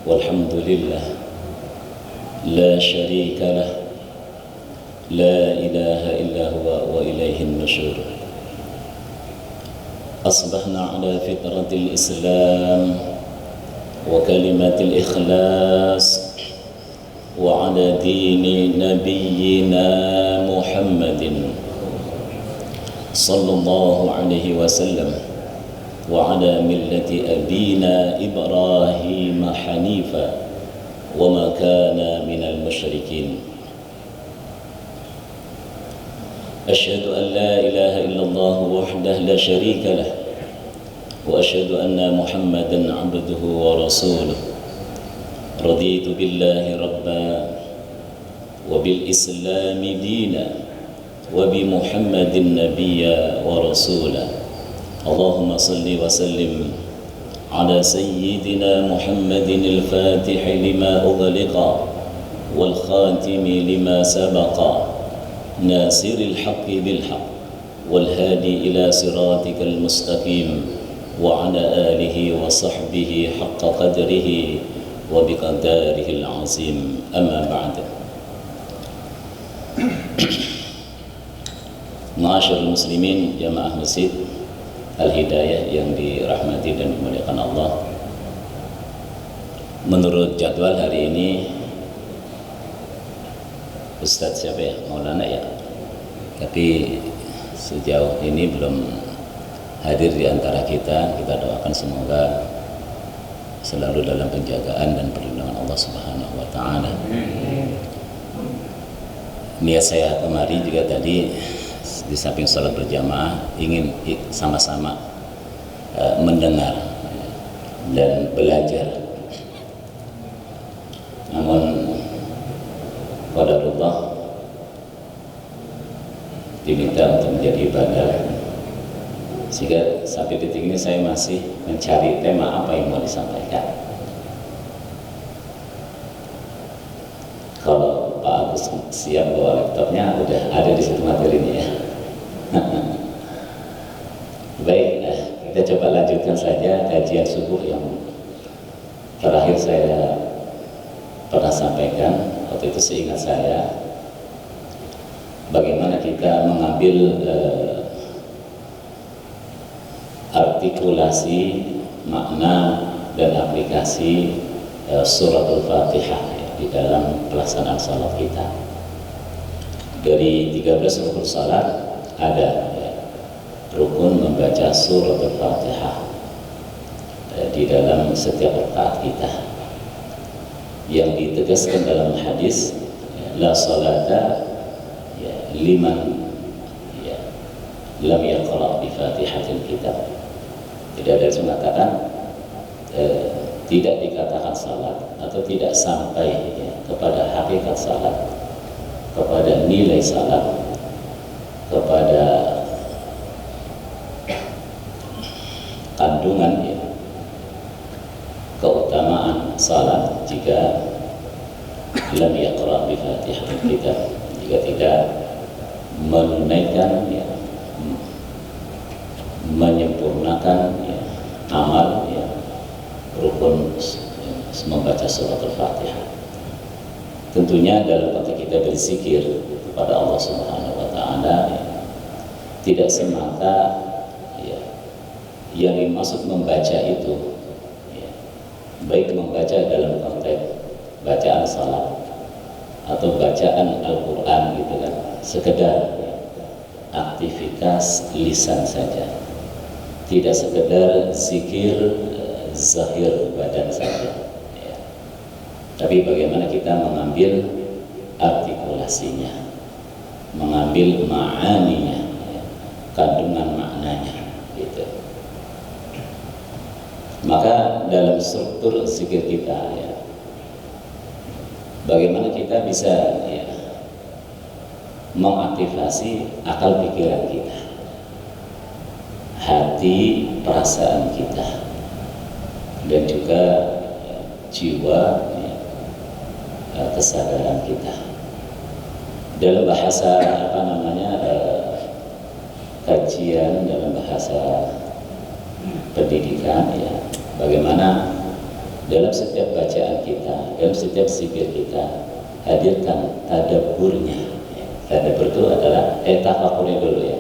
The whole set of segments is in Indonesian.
والحمد لله لا شريك له لا إله إلا هو وإليه النشور. أصبحنا على فطرة الإسلام وكلمة الإخلاص وعلى دين نبينا محمد صلى الله عليه وسلم وعلى ملة أبينا إبراهيم حنيفا وما كان من المشركين. أشهد أن لا إله إلا الله وحده لا شريك له وأشهد أن محمدا عبده ورسوله. رضيت بالله ربا وبالإسلام دينا وبمحمد نبيا ورسولا. اللهم صل وسلم على سيدنا محمد الفاتح لما أغلق والخاتم لما سبق ناصر الحق بالحق والهادي إلى صراطك المستقيم وعلى آله وصحبه حق قدره وبقداره العظيم. أما بعد. Ma'asyiral muslimin, jamaah masjid Al-Hidayah yang dirahmati dan dimuliakan Allah. Menurut jadwal hari ini Ustadz siapa ya? Maulana ya. Tapi sejauh ini belum hadir di antara kita. Kita doakan semoga selalu dalam penjagaan dan perlindungan Allah Subhanahu wa taala. Niat saya kemari juga tadi di samping sholat berjamaah ingin sama-sama mendengar dan belajar. Namun qadarullah diminta untuk menjadi ibadah, sehingga sampai detik ini saya masih mencari tema apa yang mau disampaikan. Kalau Pak Agus siap bawa laptopnya, udah ada di situ materinya ya. Baik, kita coba lanjutkan saja kajian subuh yang terakhir saya pernah sampaikan. Waktu itu seingat saya, bagaimana kita mengambil artikulasi makna dan aplikasi suratul Fatihah di dalam pelaksanaan salat kita. Dari 13 rukun salat ada rukun membaca suratul Fatihah di dalam setiap rakaat kita, yang ditegaskan dalam hadis la salata liman lam yaqra bi Fatihatil Kitab. Tidak ada yang mengatakan tidak dikatakan salat atau tidak sampai kepada hakikat salat, kepada nilai salat, kepada kandungan keutamaan salat jika lam yaqra bi Fatihatil Kitab, jika tidak menunaikan menyempurnakan amal rukun membaca surat Al-Fatihah. Tentunya dalam konteks kita berzikir kepada Allah Subhanahu wa taala, tidak semata yang dimaksud membaca itu baik membaca dalam konteks bacaan salat atau bacaan Al-Quran gitu kan, sekedar aktivitas lisan saja, tidak sekedar zikir zahir badan saja tapi bagaimana kita mengambil artikulasinya, mengambil ma'aninya, kandungan maknanya gitu. Maka dalam struktur zikir kita bagaimana kita bisa mengaktifasi akal pikiran kita, hati, perasaan kita, dan juga jiwa, kesadaran kita. Dalam bahasa kajian, dalam bahasa pendidikan bagaimana dalam setiap bacaan kita, dalam setiap zikir kita, hadirkan tadabburnya. Tadabbur itu adalah tafakkurnya dulu ya,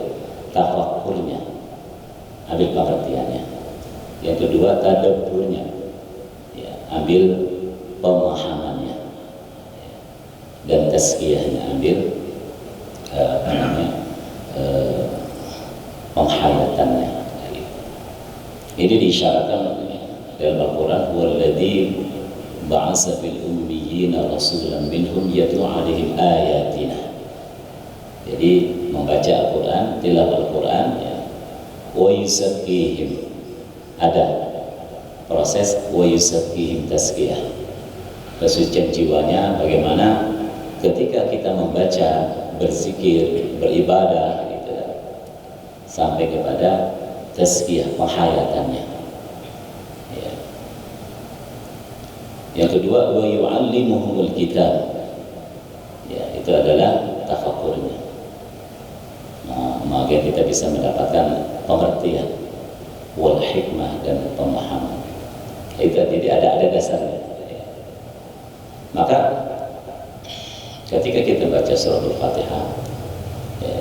tafakkurnya, ambil pengertiannya. Yang kedua tadabburnya, ya, ambil pemahamannya, dan tazkiyahnya, ambil penghayatannya. Ini diisyaratkan dalam Al-Quran, huwallazi ba'atsa fil ummiyina rasulan minhum yatlu 'alaihim ayatina. Jadi membaca Al-Quran, tilawah Al-Quran, ya, wa yuzakkihim, ada proses wa yuzakkihim tazkiyah, kesucian jiwanya. Bagaimana ketika kita membaca, berzikir, beribadah gitu, sampai kepada tazkiyah, penghayatannya. Ya. Yang kedua, wa yu'allimuhumul kitab. Ya, itu adalah tafakkurnya. Nah, maka kita bisa mendapatkan pengertian, wal hikmah, dan pemahaman. Itu tidak ada dasarnya. Ya. Maka ketika kita baca surah Al-Fatihah, ya,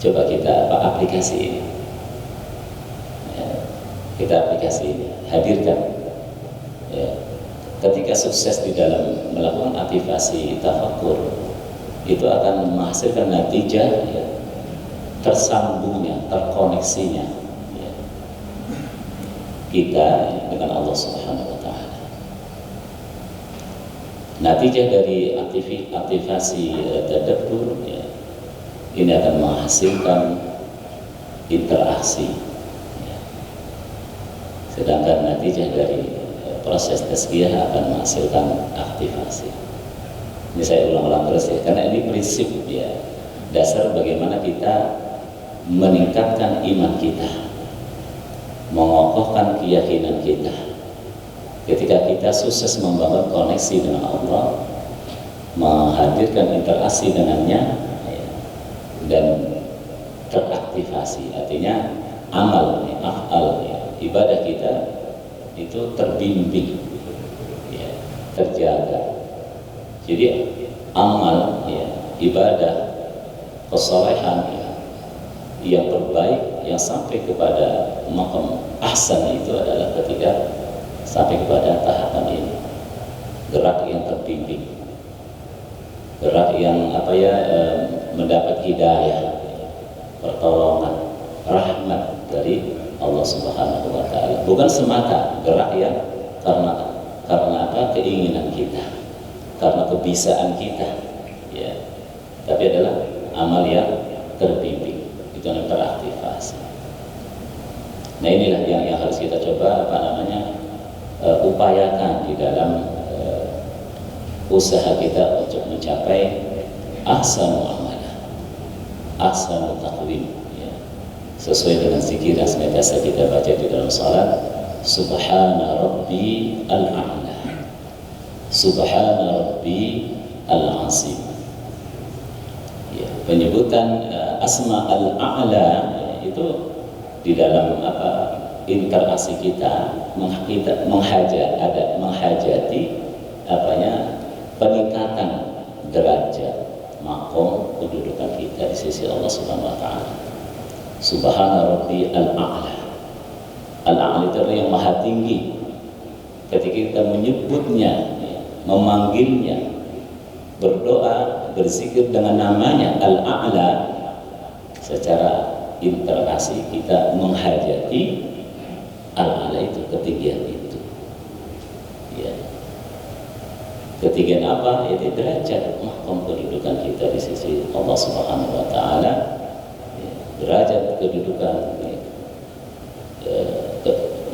coba kita aplikasi ini. Kita aplikasi ini, hadirkan. Ya. Ketika sukses di dalam melakukan aktivasi tafakkur, itu akan menghasilkan natijah, ya, tersambungnya, terkoneksinya, ya, kita dengan Allah Subhanahu Wa Taala. Natijah dari aktivasi tadabbur, ya, ini akan menghasilkan interaksi. Sedangkan natijah dari proses tazkiyah akan menghasilkan aktivasi. Ini saya ulang-ulang terus ya, karena ini prinsip ya, dasar bagaimana kita meningkatkan iman kita, mengokohkan keyakinan kita. Ketika kita sukses membangun koneksi dengan Allah, menghadirkan interaksi dengannya, ya, dan teraktivasi, artinya amal, af'al, ya, ibadah kita itu terbimbing, ya, terjaga. Jadi amal, ya, ibadah, kesalehan, ya, yang terbaik, yang sampai kepada maqam ahsan, itu adalah ketika sampai kepada tahapan ini, gerak yang terbimbing, gerak yang mendapat hidayah, pertolongan, rahmat dari Allah Subhanahu Wa Taala. Bukan semata gerak yang karena keinginan kita, karena kebisaan kita, ya, tapi adalah amal yang terbimbing, itu yang teraktivasi. Nah, inilah yang harus kita coba upayakan di dalam usaha kita untuk mencapai ahsanu amalah, ahsanu taqwim, sesuai dengan zikir yang senantiasa kita baca di dalam salat. Subhana Rabbi al-A'la, Subhana Rabbi al-Azim. Ya, penyebutan asma al-A'la itu di dalam interaksi kita menghajati peningkatan derajat, makom, kedudukan kita di sisi Allah Subhanahu Wa Taala. Subhana Rabbi al-A'la. Al-A'la itu yang maha tinggi. Ketika kita menyebutnya, memanggilnya, berdoa, berzikir dengan namanya Al-A'la, secara interaksi kita menghajati Al-A'la itu, ketinggian itu. Ya. Ketinggian apa? Itu derajat, makom, kedudukan kita di sisi Allah Subhanahu Wa Taala. Derajat kedudukan,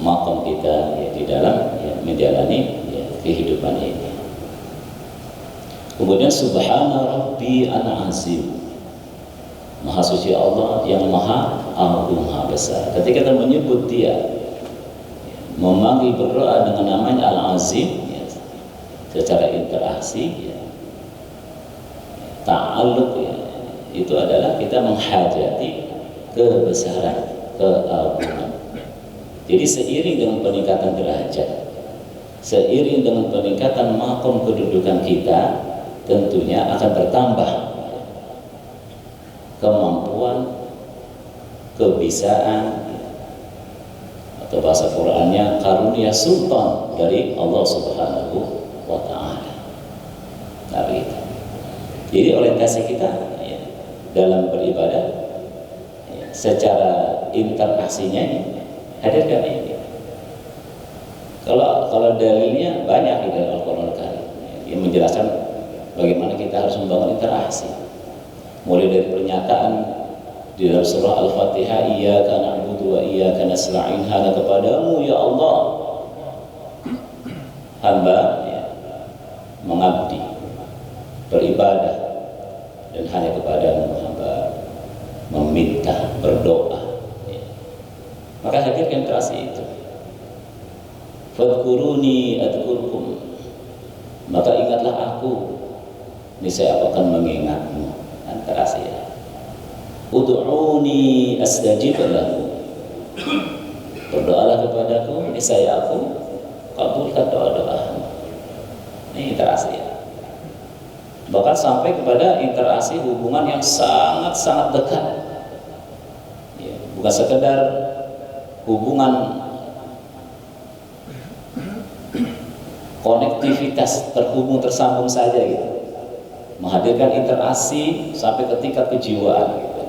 makom kita, ya, di dalam, ya, menjalani, ya, kehidupan ini. Kemudian Subhana Rabbi al-Azim, Maha Suci Allah yang Maha Agung, Maha Besar. Ketika kita menyebut Dia, memanggil, berdoa dengan namanya Al-Azim, ya, secara interaksi, ya, ta'alluq, ya, itu adalah kita menghajati kebesaran, keagungan. Jadi seiring dengan peningkatan derajat, seiring dengan peningkatan makom kedudukan kita, tentunya akan bertambah kemampuan, kebisaan, atau bahasa Qur'annya karunia sultan dari Allah Subhanahu wa Ta'ala. Jadi orientasi kita ya, dalam beribadah ya, secara interaksinya hadirkan ini. Kalau dalilnya banyak di dalam Al-Qur'an Al-Karim yang menjelaskan bagaimana kita harus membangun interaksi. Mulai dari pernyataan di dalam surah Al-Fatihah, iyyaka na'budu wa iyyaka nasta'in, hanya kepadamu ya Allah hamba ya, mengabdi, beribadah, dan hanya kepadamu hamba meminta, berdoa ya. Maka hadirkan interaksi itu. Fadhkuruni adhkurkum, maka ingatlah aku, niscaya aku akan mengingatmu. Interaksi ya. Ud'uni astajib lakum, berdoalah kepadaku, niscaya aku kabulkan doa-doamu. Ini interaksi ya. Bahkan sampai kepada interaksi hubungan yang sangat-sangat dekat ya, bukan sekedar hubungan konektivitas, terhubung, tersambung saja gitu, menghadirkan interaksi sampai ke tingkat kejiwaan gitu.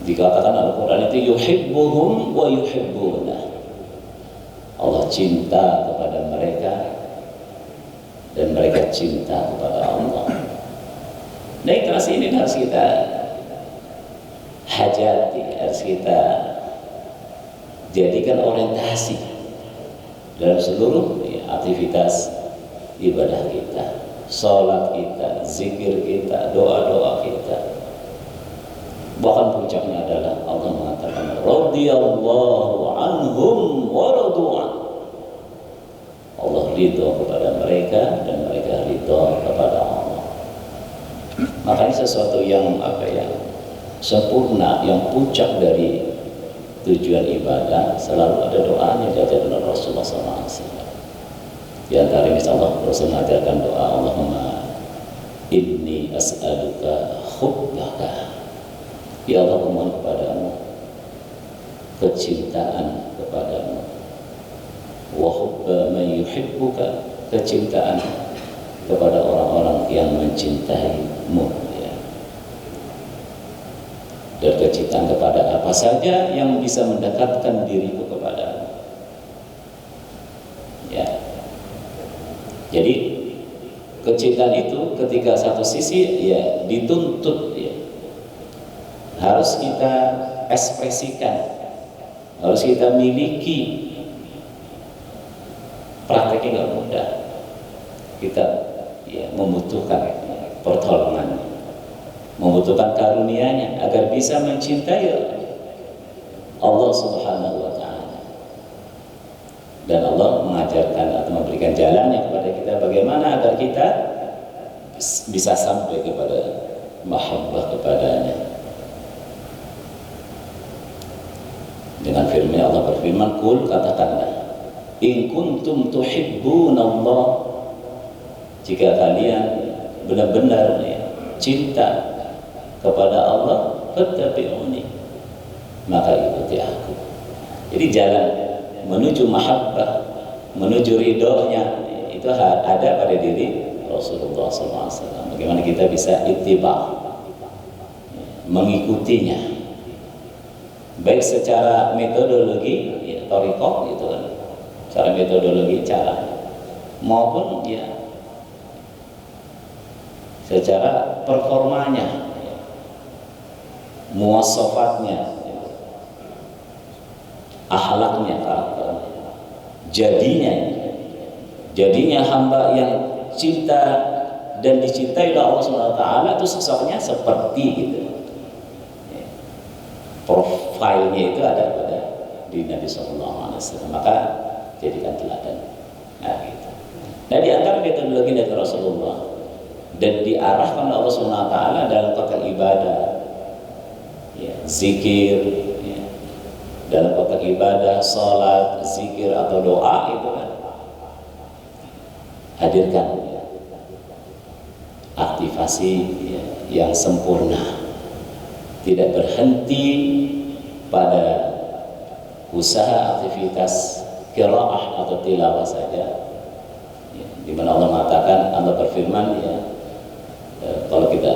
Dikatakan Al-Quran itu yuhibbuhum wa yuhibbuna, Allah cinta kepada mereka dan mereka cinta kepada Allah. Nah, interaksi ini harus kita hajati, harus kita jadikan orientasi dalam seluruh ya, aktivitas ibadah kita, sholat kita, zikir kita, doa-doa kita. Bahkan puncaknya adalah Allah mengatakan radhiyallahu anhum wa radu an, Allah ridho kepada mereka dan mereka ridho kepada Allah. Makanya sesuatu yang sempurna, yang puncak dari tujuan ibadah selalu ada doanya diajarkan oleh Rasulullah SAW. Di antara ini Allah Rasul mengajarkan doa, Allahumma inni as'aluka hubbaka, ya Allah memohon kepadamu kecintaan kepadamu, wa hubba man yuhibbuka, kecintaan kepada orang-orang yang mencintaimu ya. Dan kecintaan kepada apa saja yang bisa mendekatkan diriku kepadamu ya. Jadi kecintaan itu ketika satu sisi ya dituntut ya, harus kita ekspresikan, harus kita miliki. Prakteknya nggak mudah, kita ya, membutuhkan pertolongan, membutuhkan karunia-Nya agar bisa mencintai Allah Subhanahu wa Ta'ala. Dan Allah mengajarkan atau memberikan jalannya kepada kita bagaimana agar kita bisa sampai kepada mahabbah kepadanya. Dengan firman Allah berfirman, "Qul," katakanlah, "in kuntum tuhibbunallah," jika kalian benar-benar ya, cinta kepada Allah, fattabi'uni, maka ikuti aku. Jadi jalan menuju mahabbah, menuju ridhonya itu ada pada diri Rasulullah SAW. Bagaimana kita bisa ittiba, mengikutinya, baik secara metodologi ya, thariqah gitu kan, secara metodologi cara, maupun ya secara performanya, muwasafatnya, akhlaknya, karakternya, jadinya hamba yang cinta dan dicintai oleh Allah SWT itu sosoknya seperti gitu. Profilnya itu ada pada di Nabi SAW, maka jadikan teladan. Nah, gitu. Nah, di antara metodologi dari Rasulullah dan diarahkan oleh Allah SWT dalam konteks ibadah, ya, zikir, ya, dalam konteks ibadah, sholat, zikir atau doa itu kan hadirkan aktivasi yang sempurna, tidak berhenti pada usaha aktivitas qiraah atau tilawah saja, di mana Allah mengatakan, Allah berfirman kalau kita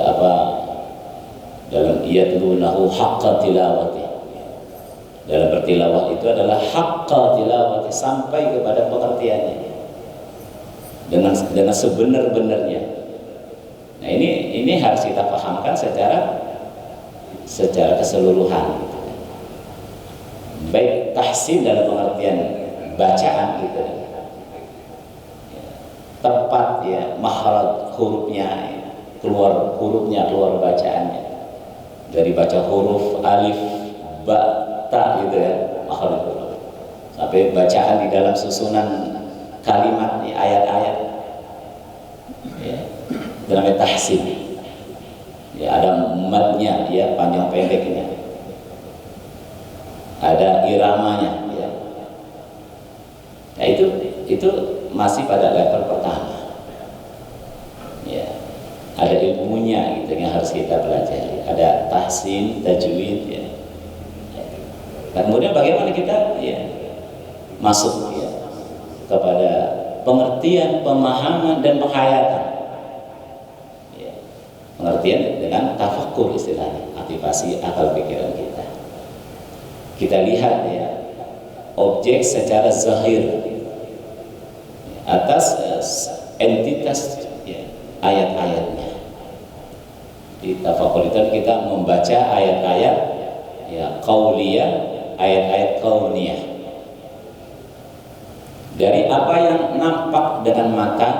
dalam yatlunahu haqqa tilawati, dalam bertilawah itu adalah haqqa tilawati, sampai kepada pengertiannya dengan sebenar-benarnya. Nah, ini harus kita pahamkan secara keseluruhan, baik tahsin dalam pengertian bacaan gitu, tepat makhraj hurufnya, keluar hurufnya, keluar bacaannya, dari baca huruf alif ba ta gitu makhraj huruf, sampai bacaan di dalam susunan kalimat ayat-ayat dalam tahsin, ada matnya panjang pendeknya, ada iramanya Nah, itu masih pada level pertama. Ada ilmunya gitu yang harus kita pelajari. Ada tahsin, tajwid Dan kemudian bagaimana kita masuk kepada pengertian, pemahaman dan penghayatan. Pengertian dengan tafakkur istilahnya, aktivasi akal pikiran kita. Kita lihat objek secara zahir atas entitas ayat-ayatnya. Di tafakkur itu kita membaca ayat-ayat qauliyah, ayat-ayat kauniyah, dari apa yang nampak dengan mata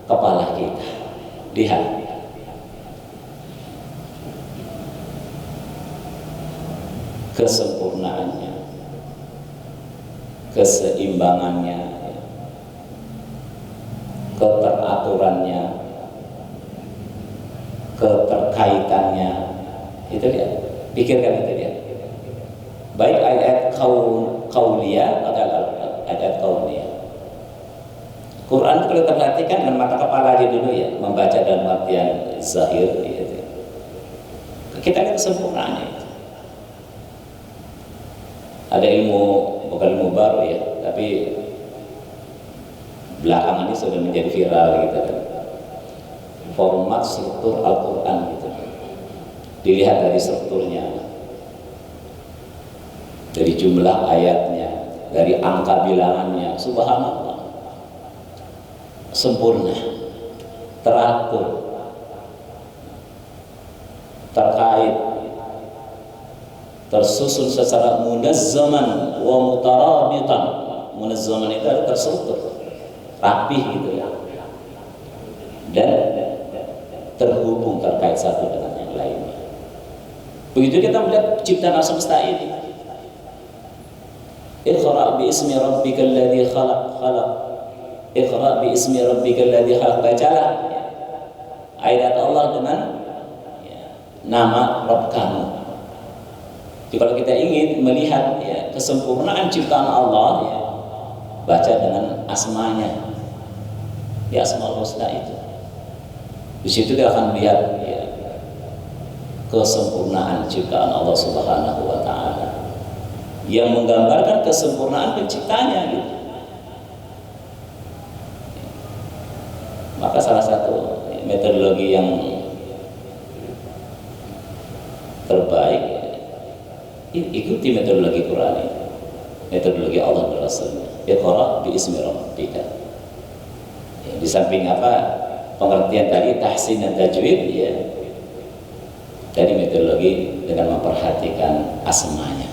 kepala kita. Lihat kesempurnaannya, keseimbangannya, keteraturannya, keterkaitannya. Itu dia, pikirkan itu dia. Baik ayat kauliyah atau ayat kauniyah. Quran itu kalau kita perhatikan dengan mata kepala aja dulu membaca dalam artian zahir kita lihat kesempurnaannya itu. Ada ilmu, bukan ilmu baru tapi belakangan ini sudah menjadi viral gitu kan. Format struktur Al-Quran gitu. Dilihat dari strukturnya, dari jumlah ayatnya, dari angka bilangannya, subhanallah, sempurna, teratur, terkait, tersusun secara munazzaman wa mutarabitan. Munazzaman itu ada terstruktur, rapih gitu dan terhubung, terkait satu dengan yang lainnya. Begitu kita melihat ciptaan semesta ini. Iqra bi ismi rabbikal ladzi khalaq. Iqra bi ismi rabbikal ladzi khalaq. Bacalah ayat Allah dengan nama Rabb kamu. Jadi kalau kita ingin melihat kesempurnaan ciptaan Allah, baca dengan asmanya, Asmaul Husna itu. Di situ kita akan melihat kesempurnaan ciptaan Allah Subhanahu wa Ta'ala yang menggambarkan kesempurnaan penciptanya gitu. Maka salah satu metodologi yang terbaik ikuti metodologi Quran ini, metodologi Allah dan Rasulnya. Iqra bi ismi rabbika. Di samping pengertian tadi tahsin dan tajwid dari metodologi dengan memperhatikan asmanya.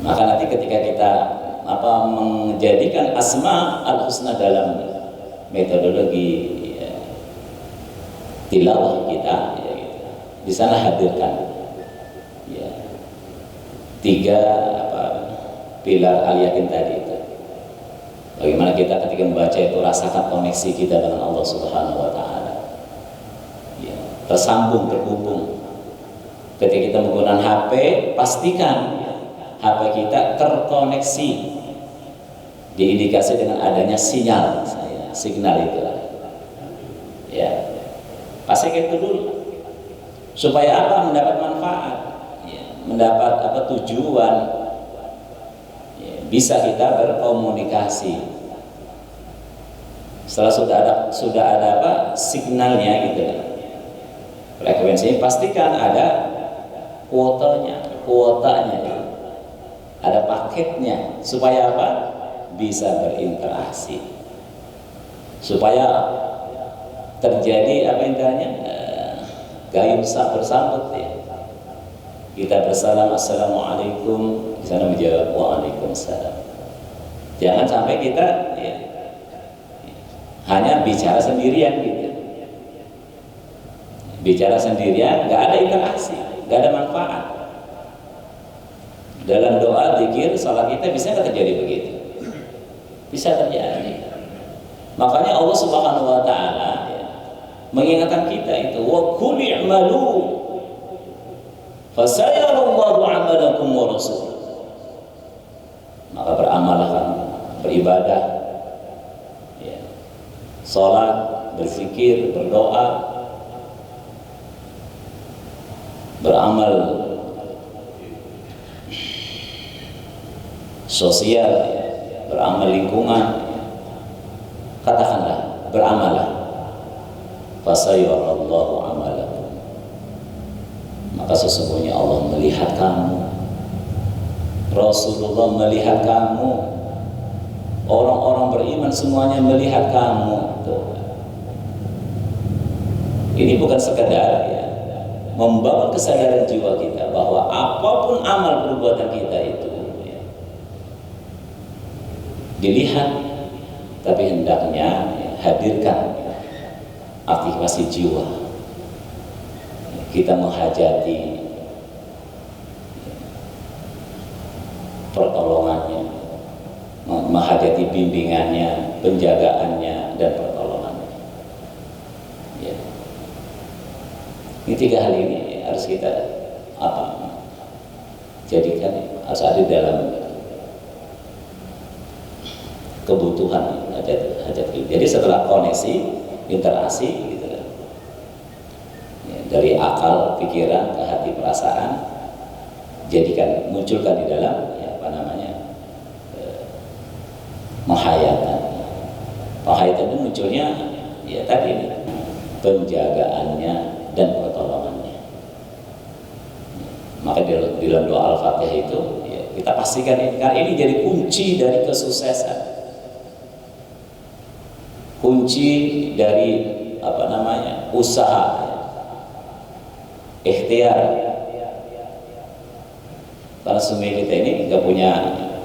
Maka nanti ketika kita menjadikan asma al-husna dalam metodologi tilawah kita, di sana hadirkan tiga pilar al-yakin tadi itu. Bagaimana kita ketika membaca itu rasakan koneksi kita dengan Allah Subhanahu wa Ta'ala, tersambung, terhubung. Ketika kita menggunakan HP, pastikan HP kita terkoneksi, diindikasi dengan adanya sinyal. signal itu, ya pastikan itu dulu supaya apa? Mendapat manfaat, ya, mendapat apa? Tujuan, ya, bisa kita berkomunikasi. Setelah sudah ada apa? Signalnya gitu, frekuensinya, pastikan ada kuotanya, ya. Ada paketnya, supaya apa? Bisa berinteraksi, supaya terjadi apa intinya, gayung bersambut, ya. Kita bersalam, assalamualaikum, di sana menjawab waalaikumsalam. Jangan sampai kita, ya, hanya bicara sendirian gitu, bicara sendirian, nggak ada interaksi, nggak ada manfaat. Dalam doa, zikir, salat kita bisa nggak terjadi begitu? Bisa terjadi. Makanya Allah Subhanahu Wa Taala, ya, mengingatkan kita itu, wa qul i'malu fasayarallahu 'amalakum wa rasuluh. Maka beramallah kamu, beribadah, ya, salat, berzikir, berdoa, beramal sosial, ya, beramal lingkungan, ya. Katakanlah, beramallah, fasayarallahu amalakum, maka sesungguhnya Allah melihat kamu, Rasulullah melihat kamu, orang-orang beriman semuanya melihat kamu. Tuh. Ini bukan sekadar, ya, membangun kesadaran jiwa kita bahwa apapun amal perbuatan kita itu, ya, dilihat, tapi hendaknya, ya, hadirkan, ya, aktivasi jiwa. Kita menghajati, ya, pertolongannya, menghajati bimbingannya, penjagaannya, dan pertolongannya. Ya. Ini tiga hal ini harus kita apa? Jadikan, harus ada dalam kebutuhan hajat hidup. Jadi setelah koneksi, interaksi, gitu kan, ya, dari akal, pikiran, ke hati, perasaan, jadikan, munculkan di dalam, ya, apa namanya, menghayatan. Penghayatan itu munculnya, ya tadi ini, penjagaannya dan pertolongannya. Maka di dalam doa Al-Fatihah itu, ya, kita pastikan ini, karena ini jadi kunci dari kesuksesan, kunci dari apa namanya, usaha, ikhtiar. Karena semua kita ini nggak punya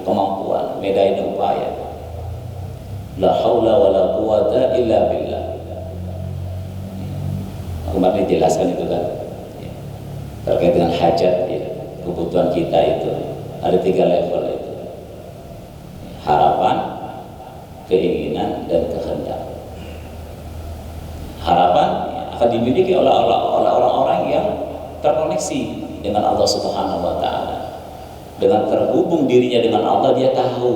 kemampuan, medain upaya. La haula wala quwata illa billah. Kemarin dijelaskan itu kan, ya, terkait dengan hajat, ya, kebutuhan kita itu ada 3 level itu: harapan, keinginan, dan kehendak. Harapan, ya, akan dimiliki oleh orang-orang yang terkoneksi dengan Allah Subhanahu Wa Taala, dengan terhubung dirinya dengan Allah. Dia tahu,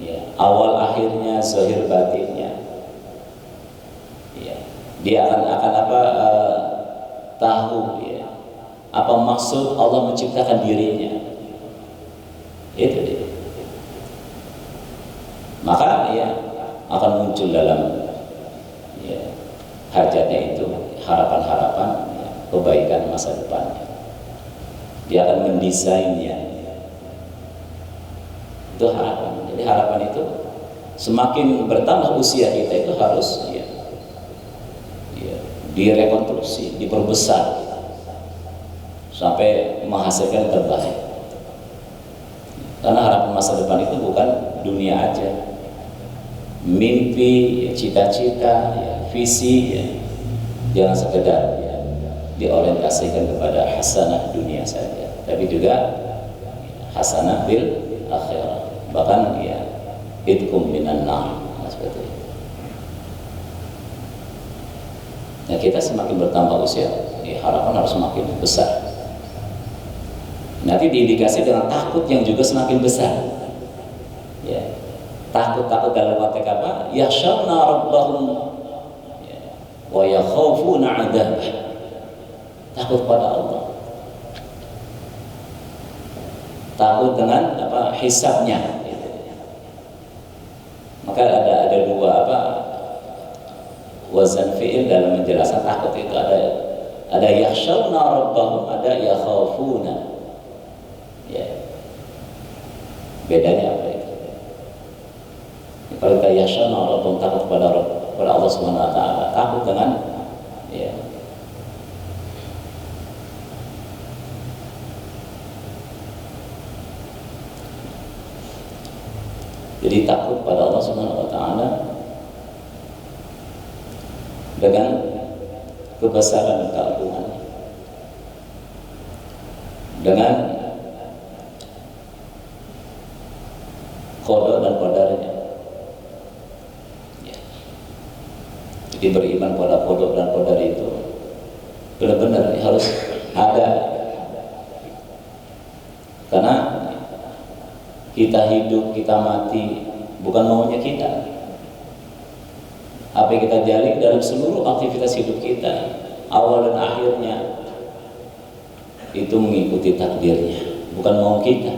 ya, awal akhirnya, zahir batinnya. Dia akan apa, tahu, ya, apa maksud Allah menciptakan dirinya. Itu dia. Maka, ya, akan muncul dalam, ya, hajatnya itu harapan-harapan, ya, kebaikan masa depannya. Dia akan mendesainnya. Itu harapan. Jadi harapan itu semakin bertambah usia kita itu harus, ya, direkonstruksi, diperbesar sampai menghasilkan terbaik. Karena harapan masa depan itu bukan dunia aja, mimpi, cita-cita, ya, visi, ya, jangan sekedar, ya, diorientasikan kepada hasanah dunia saja, tapi juga hasanah bil akhirah, bahkan, ya, idkum minan nar, seperti itu. Nah, kita semakin bertambah usia, ya, harapan harus semakin besar. Nanti diindikasi dengan takut yang juga semakin besar, ya. Takut dalam konteks apa? Yakhshawna rabbahum wa yakhafuna 'adzabah. Takut pada Allah. Takut dengan apa? Hisabnya. Maka ada dua apa? Wazan fi'il dalam menjelaskan takut itu ada yakhshawna rabbahum, ada yakhafuna. Ya. Bedanya apa itu? Kalau kita yakhshawna rabbahum, takut kepada Allah Subhanahu wa taala, takut dengan ya. Jadi takut pada Allah Subhanahu wa taala dengan kebesaran dan keagungannya, dengan qada dan qadarnya. Ya. Jadi beriman pada qada dan qadar itu benar-benar harus ada, karena kita hidup, kita mati bukan maunya kita. Apa yang kita jalani dalam seluruh aktivitas hidup kita, awal dan akhirnya itu mengikuti takdirnya, bukan mau kita.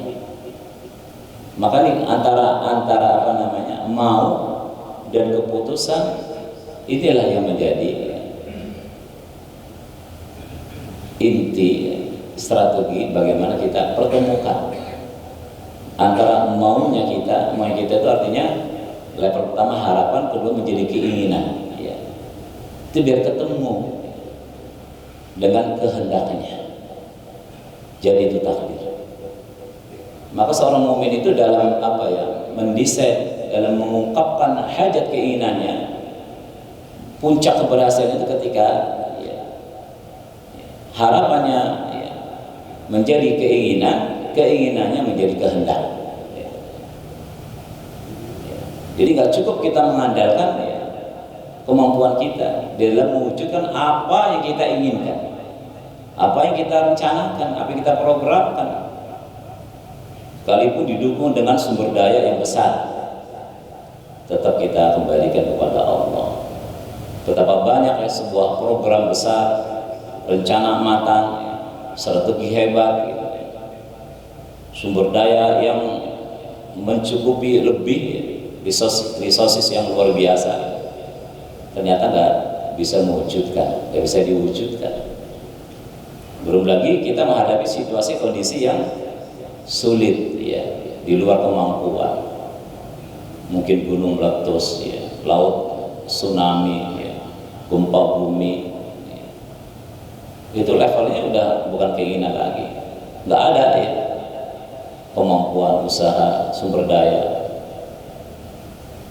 Maka nih antara apa namanya, mau dan keputusan, inilah yang menjadi inti strategi bagaimana kita pertemukan antara maunya kita itu artinya level pertama harapan, kedua menjadi keinginan, ya. Itu biar ketemu dengan kehendaknya, jadi itu takdir. Maka seorang mukmin itu dalam apa ya, mendesain, dalam mengungkapkan hajat keinginannya, puncak keberhasilan itu ketika ya, harapannya ya, menjadi keinginan, keinginannya menjadi kehendak. Jadi nggak cukup kita mengandalkan ya, kemampuan kita dalam mewujudkan apa yang kita inginkan, apa yang kita rencanakan, apa yang kita programkan, sekalipun didukung dengan sumber daya yang besar, tetap kita kembalikan kepada Allah. Betapa banyak ya sebuah program besar, rencana matang, strategi hebat, gitu. Sumber daya yang mencukupi lebih, resources yang luar biasa, ternyata nggak bisa mewujudkan, nggak bisa diwujudkan. Belum lagi kita menghadapi situasi kondisi yang sulit ya, di luar kemampuan. Mungkin gunung meletus ya, laut tsunami ya, gempa bumi ya. Itu levelnya udah bukan keinginan lagi, nggak ada ya kemampuan, usaha, sumber daya.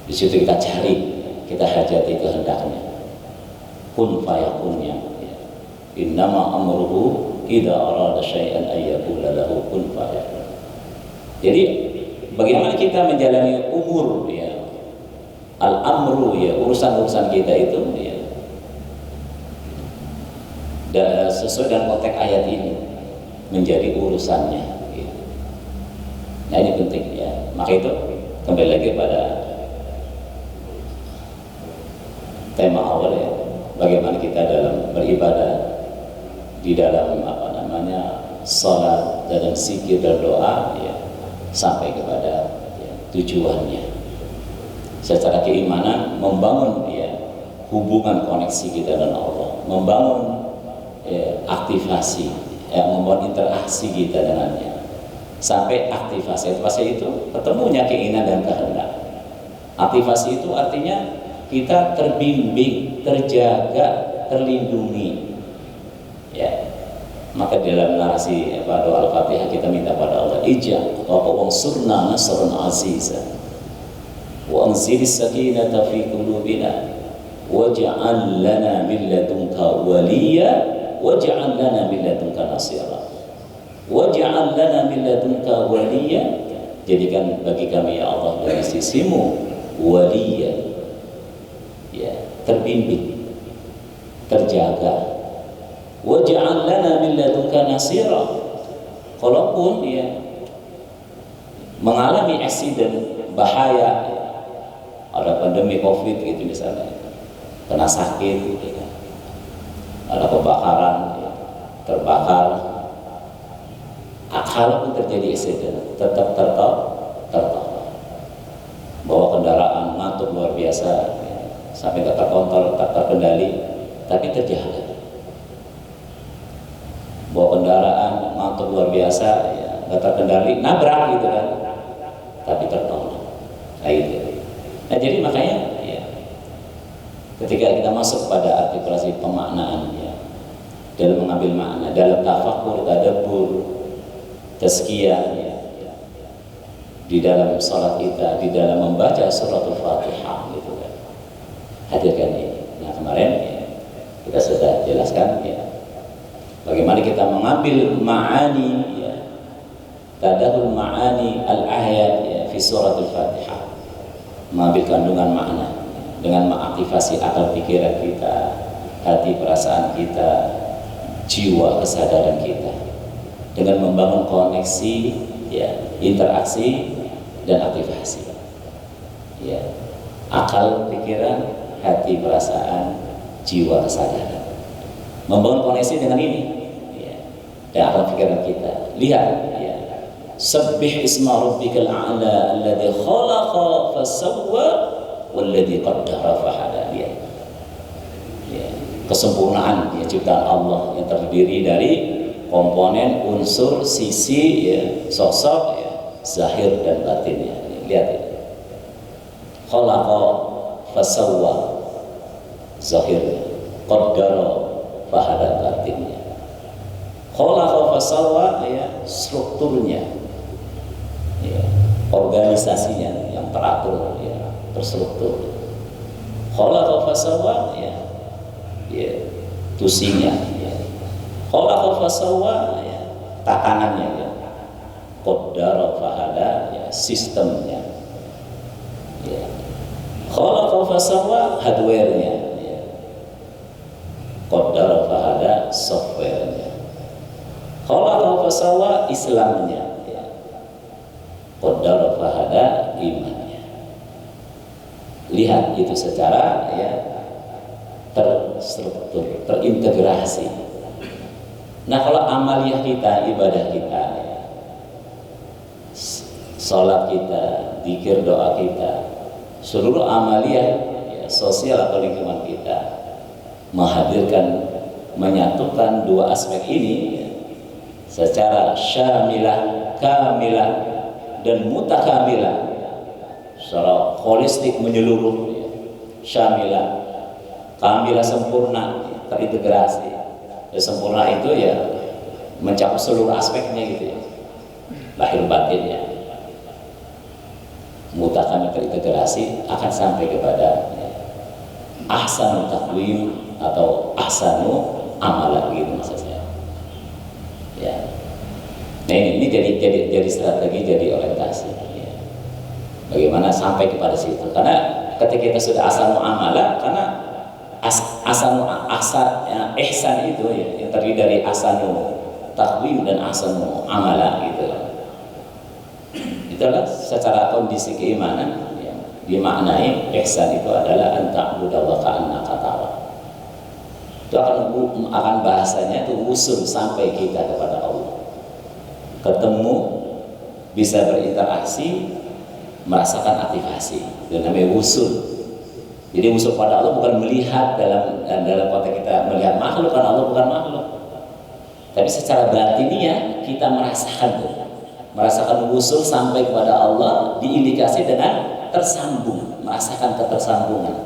Di situ kita cari, kita hajati kehendaknya, kun fayakunnya. Innama amruhu idza arada syai'an ay yaqula lahu kun fayakun. Jadi bagaimana kita menjalani umur ya, al-amru ya, urusan-urusan kita itu ya, sesuai dengan konteks ayat ini menjadi urusannya gitu. Nah ini penting ya. Maka itu kembali lagi pada tema awal ya, bagaimana kita dalam beribadah, di dalam apa namanya salat, dalam zikir dan doa ya, sampai kepada ya, tujuannya. Secara keimanan membangun ya hubungan koneksi kita dengan Allah, membangun ya, aktivasi ya, membangun interaksi kita dengannya, sampai aktivasi itu ketemunya keinginan dan kehendak. Aktivasi itu artinya kita terbimbing, terjaga, terlindungi. Ya. Maka dalam narasi doa Al-Fatihah kita minta pada Allah, ij'al wa wansurna nasran aziza wa anzilis sakinata fi qulubina waj'al lana min ladunka waliya waj'al lana min ladunka nasira waj'al lana min ladunka waliya, jadikan bagi kami ya Allah dari sisimu waliya, ya, terbimbing, terjaga. Waj'al lana min ladunka nasira. Kalaupun ya mengalami accident, bahaya, ada pandemi COVID gitu misalnya, kena sakit, gitu, ya. Ada kebakaran, ya. Terbakar, kalaupun terjadi insiden tetap tertolong. Bawa kendaraan ngantuk luar biasa, ya. Sampai tak terkontrol, tak terkendali, tapi terjaga. Bawa kendaraan ngantuk luar biasa, ya, nggak terkendali, nabrak gitu kan, tapi tertolong. Nah, gitu. Nah, jadi makanya ya, ketika kita masuk pada artikulasi pemaknaan, ya, dalam mengambil makna, dalam tafakur, tadabbur, tazkiyah, ya, di dalam sholat kita, di dalam membaca suratul Fatihah, gitu kan, hadirkan ini. Nah, kemarin ya, kita sudah jelaskan ya, bagaimana kita mengambil ma'ani, ya, tadabbur ma'ani al-ayat, ya, fi suratul Fatihah, mengambil kandungan makna dengan mengaktifasi akal pikiran kita, hati perasaan kita, jiwa kesadaran kita, dengan membangun koneksi, ya, interaksi dan aktivasi, ya, akal pikiran, hati perasaan, jiwa kesadaran, membangun koneksi dengan ini, ya, dan akal pikiran kita. Lihat, ya, sabbih isma rabbikal a'la alladzi khalaqa fasawwa walladzi qaddara fahada. Ya, kesempurnaan, ya, ciptaan Allah yang terdiri dari komponen, unsur, sisi, ya, sosok, ya, zahir dan batinnya. Lihat ya. Khalaqa fasawwa zahirnya, qaddara fahada batinnya. Khalaqa fasawwa, ya, strukturnya, ya, organisasinya yang teratur, ya, terstruktur. Khalaqa fasawwa, ya, tusinya, ya. Khalaqa fasawwa, ya, tatanannya, ya. Qaddara fahada, ya, sistemnya, ya. Khalaqa fasawwa, hardware-nya, ya. Qaddara fahada, software-nya. Khalaqa fasawwa, Islamnya, ya. Qaddara fahada, imannya. Lihat itu secara, ya, terstruktur, terintegrasi. Nah, kalau amaliyah kita, ibadah kita, ya, sholat kita, zikir, doa kita, seluruh amaliyah, ya, sosial atau lingkungan kita menghadirkan, menyatukan dua aspek ini, ya, secara syamilah, kamilah, dan mutakamilah, secara holistik, menyeluruh, ya, syamilah, kamilah, sempurna, ya, terintegrasi. Dan sempurna itu ya mencakup seluruh aspeknya gitu, ya, lahir batinnya. Mutakamilah, terintegrasi, akan sampai kepada, ya, ahsanu taqwim atau ahsanu amalan, gitu maksud saya. Ya. Nah, ini jadi strategi, jadi orientasi, ya. Bagaimana sampai kepada situ? Karena ketika kita sudah ahsanu amalan, karena ihsan itu, ya, yang terdiri dari ahsanu taqwim dan ahsanu amala, gitu. Itulah secara kondisi keimanan, ya, dimaknai ihsan itu adalah anta'budallaha ka'annaka tara. Itu akan bahasanya itu usul sampai kita kepada Allah, ketemu, bisa berinteraksi, merasakan aktivasi, dan namanya usul. Jadi usul pada Allah bukan melihat dalam konteks kita melihat makhluk, kan Allah bukan makhluk, tapi secara batiniah kita merasakan usul sampai kepada Allah, diindikasi dengan tersambung, merasakan ketersambungan.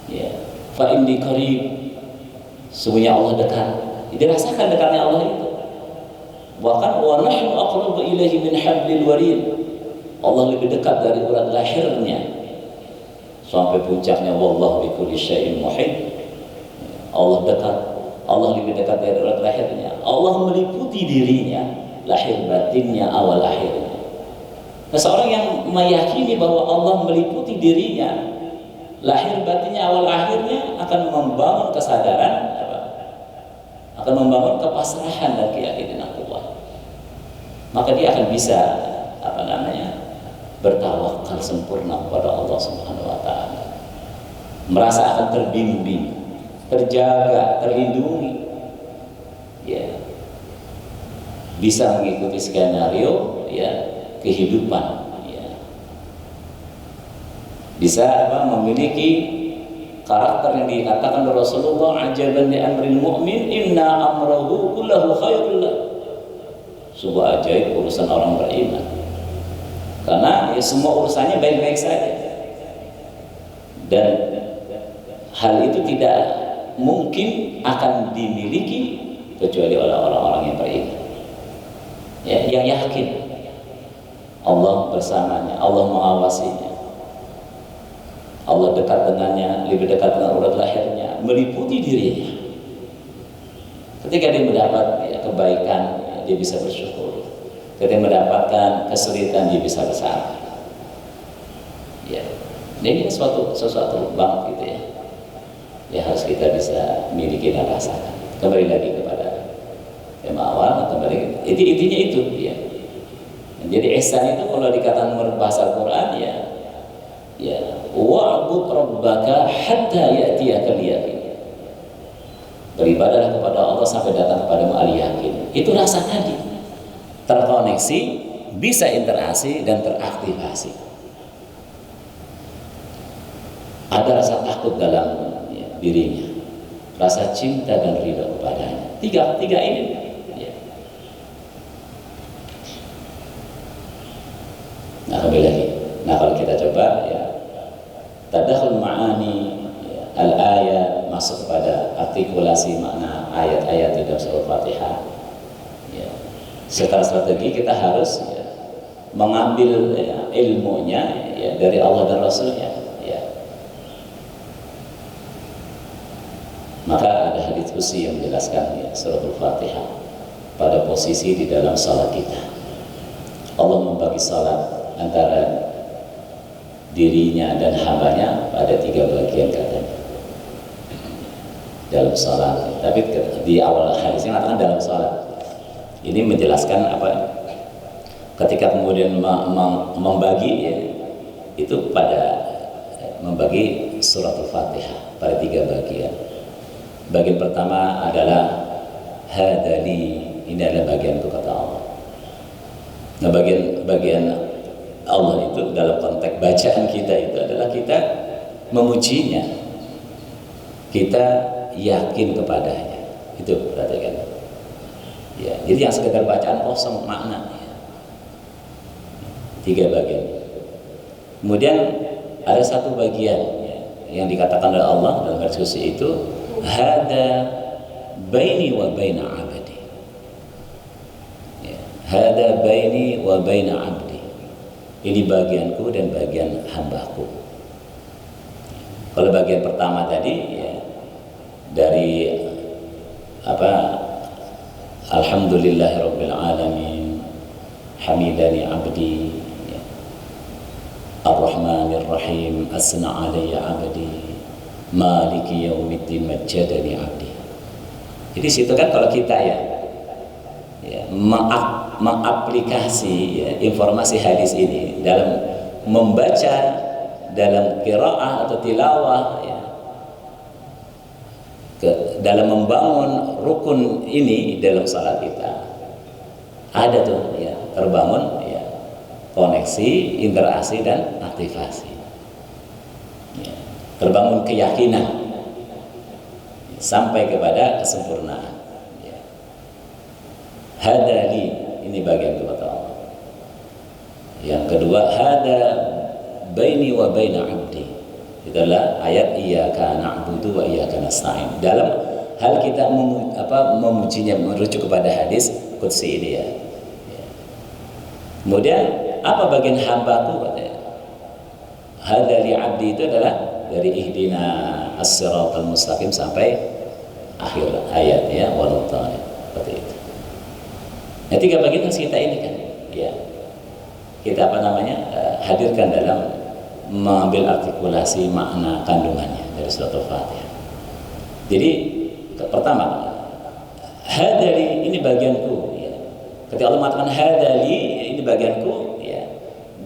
Ya, fa inni qarib, sungguhnya Allah dekat, dirasakan dekatnya Allah itu. Bahkan wa nahnu aqrabu ilaihi min hablil warid, Allah lebih dekat dari urat lahirnya. Sampai puncaknya wallahu bi kulli syai'in muhit. Allah dekat, Allah lebih dekat dari urat lahirnya. Allah meliputi dirinya, lahir batinnya, awal akhirnya. Nah, seorang yang meyakini bahwa Allah meliputi dirinya, lahir batinnya, awal akhirnya, akan membangun kesadaran, akan membangun kepasrahan dan keyakinan Allah. Maka dia akan bisa bertawakal akal sempurna kepada Allah Subhanahu wa taala. Merasa akan terbimbing, terjaga, terlindungi. Ya. Bisa mengikuti skenario ya kehidupan ya. Bisa memiliki karakter yang dikatakan oleh Rasulullah, ajaban li amril mu'min inna amrahu kullahu khairul lah. Sebuah ajaib urusan orang beriman. Karena ya semua urusannya baik-baik saja. Dan hal itu tidak mungkin akan dimiliki kecuali oleh orang-orang yang beriman. Ya, yang yakin Allah bersamanya, Allah mengawasinya, Allah dekat dengannya, lebih dekat dengan urat lahirnya, meliputi dirinya. Ketika dia mendapat ya, kebaikan, ya, dia bisa bersyukur. Ketika mendapatkan kesulitan, dia bisa bersabar. Ya, ini sesuatu banget gitu ya. Ya harus kita bisa miliki dan rasakan. Kembali lagi kepada tema awal, kembali intinya itu ya. Jadi ihsan itu kalau dikatakan menurut bahasa Al-Quran ya wa'bud rabbaka hatta ya'tiyakal yaqin. Beribadahlah kepada Allah sampai datang kepadamu al-yaqin. Itu rasa tadi terkoneksi, bisa interaksi dan teraktivasi. Ada rasa takut dalam dirinya, rasa cinta dan ridha kepadanya. Tiga ini ya. Nah kembali lagi. Nah kalau kita coba ya tadakhul ma'ani ya, al-ayat, masuk pada artikulasi makna ayat-ayat di dalam surah Fatihah ya. Secara strategi kita harus ya, mengambil ya, ilmunya ya, dari Allah dan Rasulnya ya. Maka ada hadits qudsi yang menjelaskan ya, surah Al-Fatihah pada posisi di dalam salat kita. Allah membagi salat antara dirinya dan hambanya pada 3 bagian katanya dalam salat. Tapi di awal hadisnya mengatakan dalam salat. Ini menjelaskan apa? Ketika kemudian membagi ya, itu pada membagi surat Al-Fatihah pada 3 bagian. Bagian pertama adalah hadali, ini adalah bagianku kata Allah. Nah bagian Allah itu dalam konteks bacaan kita itu adalah kita memujinya, kita yakin kepadanya. Itu perhatikan. Ya, jadi yang sekedar bacaan kosong makna. 3 bagian. Kemudian ada 1 bagian ya, yang dikatakan oleh Allah dalam hadis qudsi itu hada baini wa baina abdi. Ya, hada baini wa baina abdi. Ini bagianku dan bagian hambaku. Kalau bagian pertama tadi ya, dari apa? Alhamdulillahirabbil alamin, hamidani abdi, ya. Ar-Rahmanir Rahim, asna alayya abdi, maliki yaumiddin, majjadani abdi. Jadi situ kan kalau kita ya mengaplikasi ya, informasi hadis ini dalam membaca, dalam qiraah atau tilawah ya, dalam membangun rukun ini dalam salat kita ada tuh ya terbangun ya koneksi, interaksi dan aktivasi ya, terbangun keyakinan sampai kepada kesempurnaan. Hadali, ini bagian kata Allah. Yang kedua, hada baini wa baina abdi. Itu adalah ayat iyyaka na'budu wa iyyaka nasta'in. Dalam hal kita memujinya merujuk kepada hadis qudsi ini ya. Kemudian apa bagian hambaku katanya? Hadali abdi itu adalah dari ihdina as-siratal mustaqim sampai akhir ayat ya, wanuttani. Seperti itu. Nah 3 bagian harus kita ini kan ya, kita hadirkan dalam mengambil artikulasi makna kandungannya dari surat Al-Fatihah. Jadi pertama hadali, ini bagianku ya. Ketika Allah mengatakan hadali, ini bagianku ya,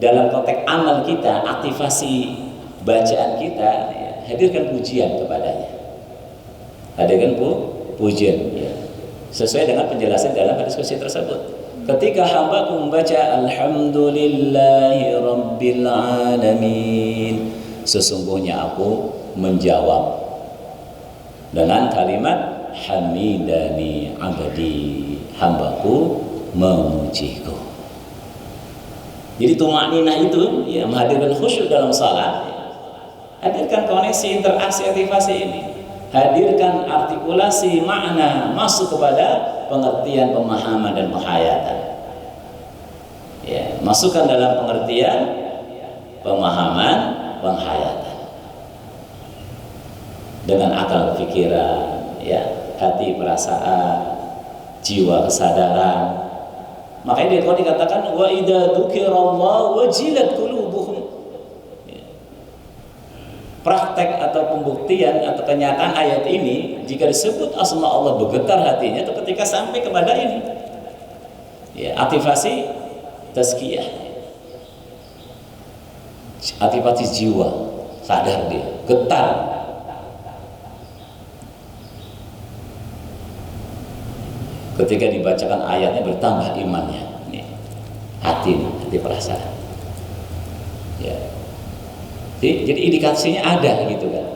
dalam konteks amal kita, aktivasi bacaan kita, ya, hadirkan pujian kepadanya. Hadirkan pujian, ya. Sesuai dengan penjelasan dalam hadis qudsi tersebut. Ketika hambaku membaca alhamdulillahi rabbil alamin, sesungguhnya aku menjawab dengan kalimat hamidani abdi, hambaku memujiku. Jadi tumakninah itu ya menghadirkan khusyuk dalam salat, hadirkan koneksi interaksi aktivasi ini, hadirkan artikulasi makna masuk kepada pengertian, pemahaman dan penghayatan. Ya, masukkan dalam pengertian, pemahaman, penghayatan. Dengan akal pikiran, ya, hati perasaan, jiwa kesadaran. Makanya dia dikatakan wa idza dzukirallahu wajilat qulubuhum. Praktek atau pembuktian atau kenyataan ayat ini, jika disebut asma Allah bergetar hatinya itu ketika sampai kepada ini, ya, aktivasi tazkiyah, aktivasi jiwa, sadar dia, getar. Ketika dibacakan ayatnya bertambah imannya, nih, hati perasaan, ya. Jadi indikasinya ada gitu kan.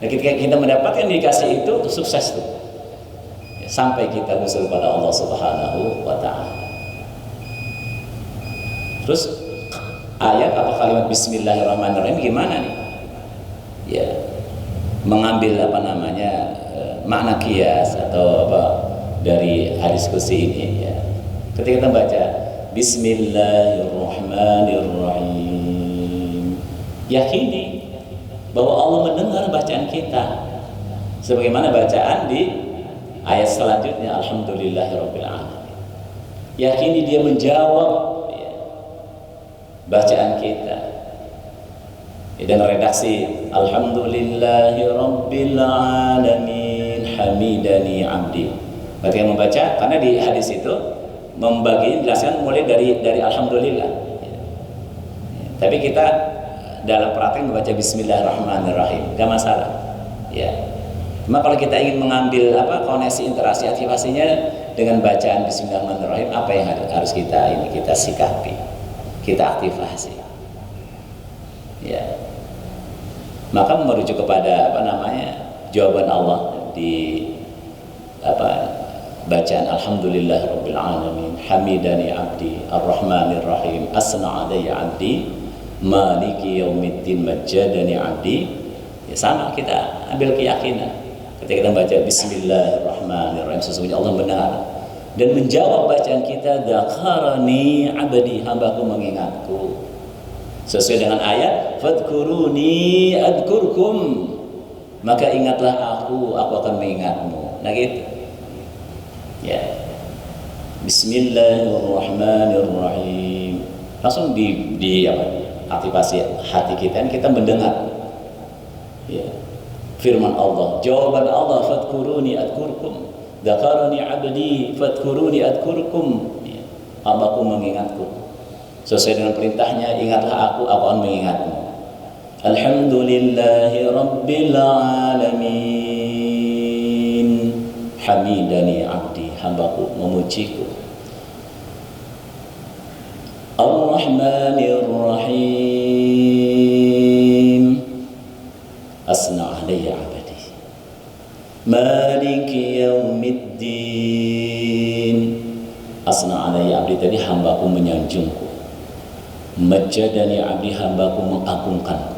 Nah, ketika kita mendapatkan indikasi itu sukses tuh. Ya, sampai kita usul pada Allah Subhanahu wa taala. Terus ayat apa kalimat bismillahirrahmanirrahim gimana nih? Ya, mengambil apa namanya makna qiyas atau apa dari hadis qudsi ini, ya. Ketika kita baca bismillahirrahmanirrahim, yakini bahwa Allah mendengar bacaan kita, sebagaimana bacaan di ayat selanjutnya alhamdulillahirabbil alamin. Yakini dia menjawab, ya, bacaan kita. Dan redaksi alhamdulillahirabbil alamin hamidani abdi. Berarti yang membaca, karena di hadis itu membagi jelaskan mulai dari alhamdulillah. Tapi kita dalam praktek membaca bismillahirrahmanirrahim, gak masalah, ya. Cuma kalau kita ingin mengambil apa koneksi interaksi aktivasinya dengan bacaan bismillahirrahmanirrahim, apa yang harus kita sikapi, kita aktivasi, ya. Maka merujuk kepada apa namanya jawaban Allah di apa bacaan alhamdulillahirabbil alamin hamidani abdi arrahmanirrahim asna alayya abdi maliki yaumiddin majjadani abdi, ya, sama kita ambil keyakinan ketika kita baca bismillahirrahmanirrahim, sesungguhnya Allah benar dan menjawab bacaan kita dzakarani abdi, hambaku mengingatku, sesuai dengan ayat fadkuruni adkurkum, maka ingatlah aku akan mengingatmu. Nah gitu, ya, bismillahirrahmanirrahim, langsung di apa aktivasi hati kita, ini kita mendengar, ya, firman Allah, jawaban Allah fadkuruni adkurkum, dzakarani abdi fadkuruni adkurkum, ya, hambaku mengingatku, sesuai dengan perintahnya ingatlah aku akan mengingatmu. Alhamdulillahi rabbil alamin hamidani abdi, hambaku memujiku. Ar-Rahmanir-Rahim asna alayya abdi maliki yaumiddin, asna alayya abdi tadi hambaku menyanjungku, majjadani abdi hambaku mengagungkanku.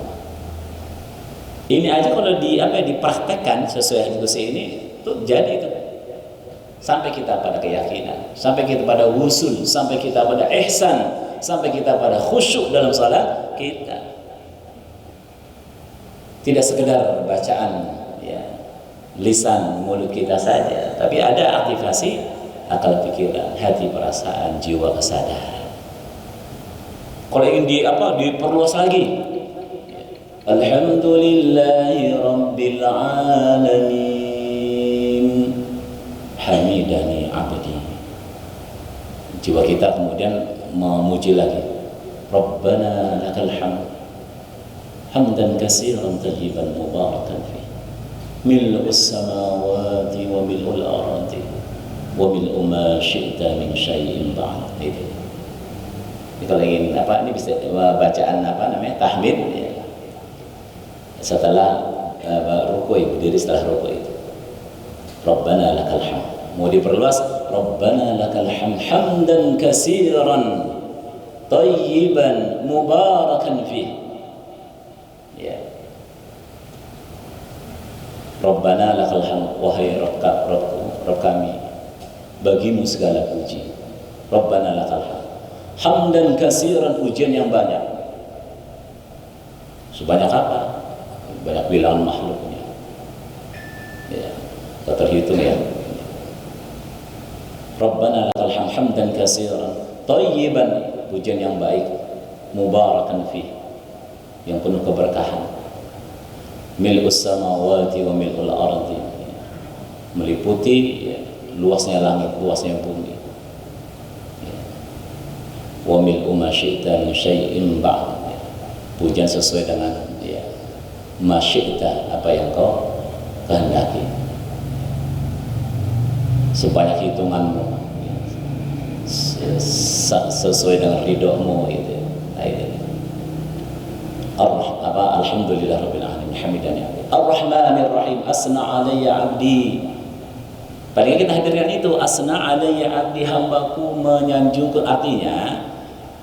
Ini aja kalau dipraktekkan sesuai hadis ini tuh jadi itu. Sampai kita pada keyakinan, sampai kita pada wusul, sampai kita pada ihsan, sampai kita pada khusyuk dalam salat kita. Tidak sekedar bacaan, ya, lisan mulut kita saja, tapi ada aktivasi akal pikiran, hati perasaan, jiwa kesadaran. Kalau ingin diperluas lagi, alhamdulillahi rabbil alamin hamidani abdi, jiwa kita kemudian memuji lagi, Rabbana lakal hamd hamdan katsiran tayyiban mubarakan fi mil'us samawati wa mil'ul ardi wa mil'u ma syi'ta min syai'in ba'd. Itu. Ini kalau ingin apa, ini bisa bacaan apa namanya, tahmid ya. Setelah ruku, berdiri setelah ruku itu. Rabbana lakal hamd. Mau diperluas, Rabbana lakal hamd hamdan katsiran tayyiban mubarakan fi. Ya. Rabbana lakal hamd, wahai Rabb kami, bagimu segala puji. Rabbana lakal hamd hamdan katsiran, pujian yang banyak. Sebanyak apa? Banyak bilangan makhluknya. Ya, tak terhitung ya. Rabbana lakal hamd hamdan katsiran tayyiban, pujian yang baik, mubarakan fi, yang penuh keberkahan. Mil'us samawati wa mil'ul ardi, meliputi ya, luasnya langit, luasnya bumi. Ya. Wa mil'u ma syi'ta min syai'in ba'd, ya. Pujian sesuai dengan ya, ma syi'ta, apa yang kau kehendaki, sebanyak hitunganmu, sesuai dengan ridhomu itu. Nah, itu. Alhamdulillah rabbil alamin hamidani ar-rahmanir rahim asna alayya abdi. Paling kita hadirkan itu asna alayya abdi, hambaku menyanjungku. Artinya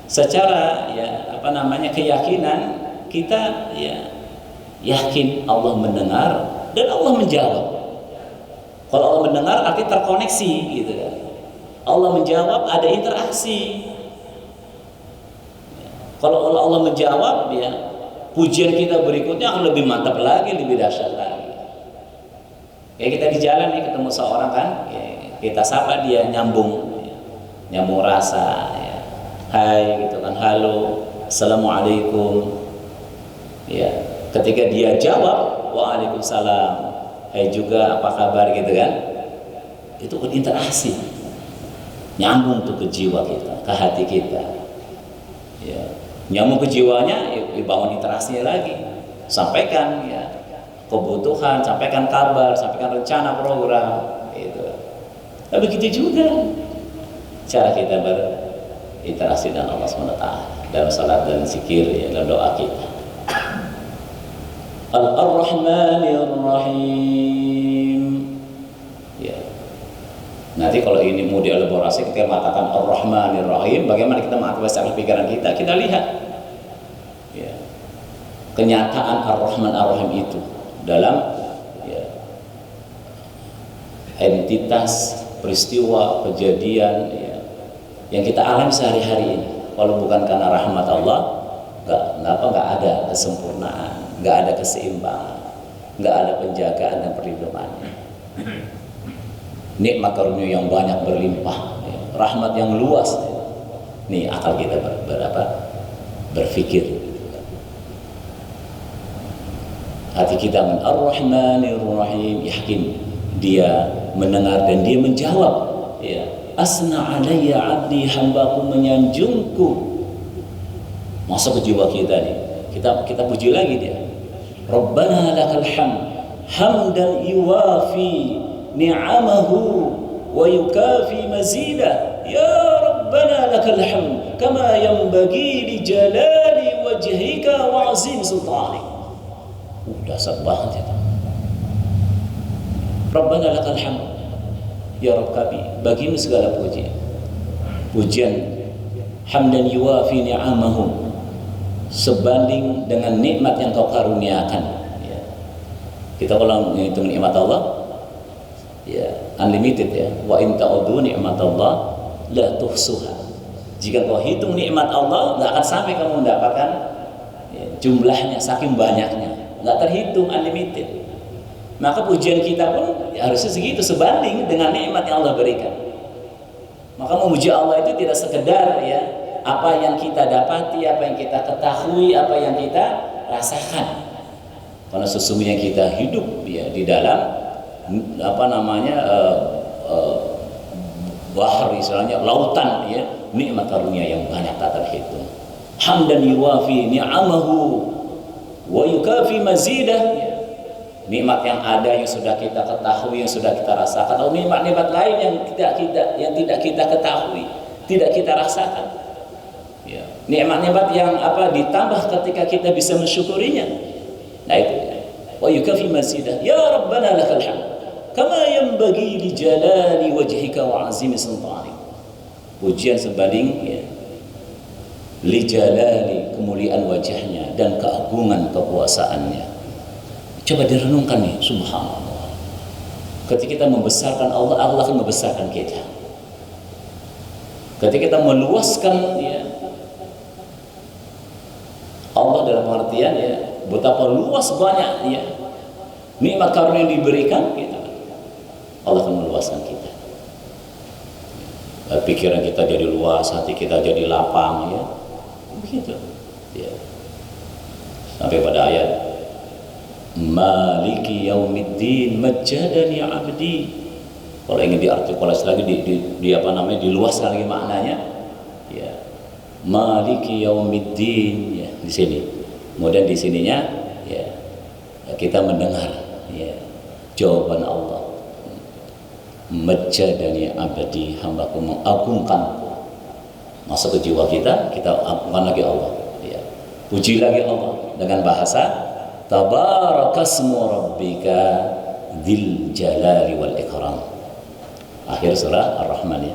secara ya apa namanya keyakinan kita ya yakin Allah mendengar dan Allah menjawab. Kalau Allah mendengar artinya terkoneksi gitu kan. Allah menjawab, ada interaksi. Kalau Allah menjawab ya, pujian kita berikutnya akan lebih mantap lagi, lebih dahsyat lagi. Kayak kita di jalan nih ketemu seorang kan, ya, kita sapa dia, nyambung rasa, ya. Hai gitu kan, halo, assalamualaikum. Ya, ketika dia jawab, waalaikumsalam, hai juga, apa kabar gitu kan? Itu kan interaksi, nyambung tuh ke jiwa kita, ke hati kita. Ya, nyambung ke jiwanya, dibangun interaksinya lagi, sampaikan ya kebutuhan, sampaikan kabar, sampaikan rencana program gitu. Tapi begitu juga cara kita berinteraksi dengan Allah SWT dalam salat dan zikir ya, dalam doa kita. Ar-Rahmanir Rahim. Ya. Nanti kalau ini mau dielaborasi, kita mengatakan Ar-Rahmanir Rahim, bagaimana kita mengaktifkan pikiran kita? Kita lihat ya, kenyataan Ar-Rahman Ar-Rahim itu dalam ya, entitas, peristiwa, kejadian ya, yang kita alami sehari-hari ini. Kalau bukan karena rahmat Allah, nggak ada kesempurnaan, nggak ada keseimbangan, nggak ada penjagaan dan perlindungannya. Nikmat karunia yang banyak berlimpah, ya, rahmat yang luas. Ya. Nih akal kita berpikir. Hati kita men Ar-Rahmanir Rahim, yakin dia mendengar dan dia menjawab. Ya. Asna alayya abdi, hambaku menyanjungku. Masuk ke jiwa kita nih. Kita puji lagi dia. Rabbana lakal hamd hamdan yuwafi ni'amahu wa yukafi mazidah. Ya Rabbana lakal hamd kama yanbaghi li jalali wajhika wa azim sultanik. Dasar banget itu. Rabbana lakal hamd, ya Rabb kami, bagimu segala pujian. Pujian hamdan yuwafi ni'amahu, sebanding dengan nikmat yang kau karuniakan. Ya. Kita kalau menghitung nikmat Allah, ya unlimited ya. Wa in ta'udu nikmatallah la tuhsuha. Jika kau hitung nikmat Allah, nggak akan sampai kamu mendapatkan ya, jumlahnya, saking banyaknya, nggak terhitung, unlimited. Maka pujian kita pun ya, harusnya segitu, sebanding dengan nikmat yang Allah berikan. Maka memuji Allah itu tidak sekedar ya apa yang kita dapati, apa yang kita ketahui, apa yang kita rasakan. Karena sesungguhnya kita hidup ya di dalam apa namanya bahar, istilahnya lautan ya, nikmat karunia yang banyak tak terhitung. hamdan yuwafi ni'amahu wa yukafi mazidah. Nikmat yang ada yang sudah kita ketahui, yang sudah kita rasakan, atau nikmat-nikmat lain yang tidak kita ketahui, tidak kita rasakan. Ya. Nikmat-nikmat yang ditambah ketika kita bisa mensyukurinya. Nah itu. Wa yukafi mazidah. Ya Rabbana lakal hamd. Kama yanbaghi li jalali wajhika wa azimi sultanik. Pujian sebanding ya, li jalali, kemuliaan wajahnya dan keagungan kekuasaannya. Coba direnungkan nih, subhanallah. Ketika kita membesarkan Allah, Allah akan membesarkan kita. Ketika kita meluaskan ya, Allah dalam artian ya, betapa luas banyak ya nikmat karunia yang diberikan kita, Allah akan meluaskan kita. Pikiran kita jadi luas, hati kita jadi lapang ya, begitu ya. Sampai pada ayat Maliki yaumiddin majjadani abdi. Kalau ingin diartikulasi lagi, diluaskan lagi maknanya ya, Maliki yaumiddin ya, di sini. Kemudian di sininya ya, kita mendengar ya, jawaban Allah. Majjadani abdi, hambaku mengagungkan. Masuk ke jiwa kita agungkan lagi Allah ya. Puji lagi Allah dengan bahasa Tabarakasmu rabbika dzil jalali wal ikram. Akhir surah Ar-Rahman ya.